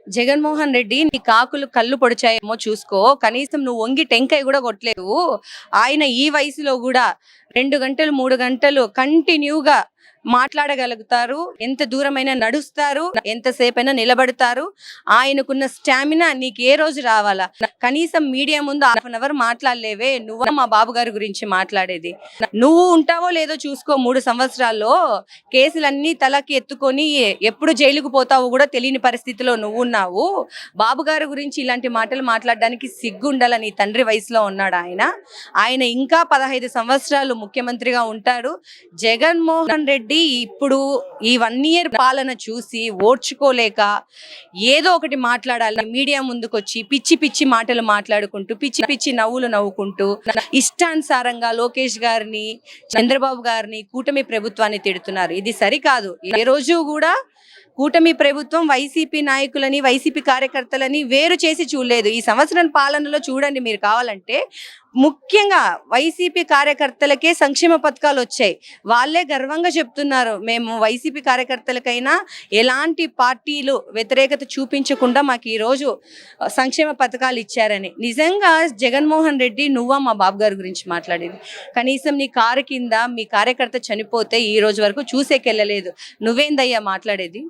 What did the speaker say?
జగన్మోహన్ రెడ్డి నీ కాకులు కళ్ళు పొడిచాయేమో చూసుకో. కనీసం నువ్వు వంగి టెంకాయ కూడా కొట్టలేవు. ఆయన ఈ వయసులో కూడా 2 గంటలు 3 గంటలు కంటిన్యూగా మాట్లాడగలుగుతారు. ఎంత దూరమైనా నడుస్తారు, ఎంతసేపైనా నిలబడతారు. ఆయనకున్న స్టామినా నీకు ఏ రోజు రావాలా? కనీసం మీడియా ముందు హాఫ్ అన్ అవర్ మాట్లాడలేవే. నువ్వు మా బాబు గారి గురించి మాట్లాడేది. నువ్వు ఉంటావో లేదో చూసుకో. 3 సంవత్సరాల్లో కేసులన్నీ తలకి ఎత్తుకొని ఎప్పుడు జైలుకు పోతావో కూడా తెలియని పరిస్థితిలో నువ్వున్నావు. బాబు గారి గురించి ఇలాంటి మాటలు మాట్లాడడానికి సిగ్గుండాల. నీ తండ్రి వయసులో ఉన్నాడు ఆయన. ఆయన ఇంకా 15 సంవత్సరాలు ముఖ్యమంత్రిగా ఉంటాడు. జగన్మోహన్ రెడ్డి ఇప్పుడు ఈ 1 ఇయర్ పాలన చూసి ఓర్చుకోలేక ఏదో ఒకటి మాట్లాడాలి. మీడియా ముందుకొచ్చి పిచ్చి పిచ్చి మాటలు మాట్లాడుకుంటూ, పిచ్చి పిచ్చి నవ్వులు నవ్వుకుంటూ, ఇష్టానుసారంగా లోకేష్ గారిని, చంద్రబాబు గారిని, కూటమి ప్రభుత్వాన్ని తిడుతున్నారు. ఇది సరికాదు. ఏ రోజు కూడా కూటమి ప్రభుత్వం వైసీపీ నాయకులని, వైసీపీ కార్యకర్తలని వేరు చేసి చూడలేదు. ఈ సంవత్సరం పాలనలో చూడండి మీరు కావాలంటే, ముఖ్యంగా వైసీపీ కార్యకర్తలకే సంక్షేమ పథకాలు వచ్చాయి. వాళ్ళే గర్వంగా చెప్తున్నారు, మేము వైసీపీ కార్యకర్తలకైనా ఎలాంటి పార్టీలు వ్యతిరేకత చూపించకుండా మాకు ఈరోజు సంక్షేమ పథకాలు ఇచ్చారని. నిజంగా జగన్మోహన్ రెడ్డి నువ్వా మా బాబు గారి గురించి మాట్లాడేది? కనీసం నీ కారు కింద మీ కార్యకర్త చనిపోతే ఈ రోజు వరకు చూసేకెళ్ళలేదు. నువ్వేందయ్యా మాట్లాడేది?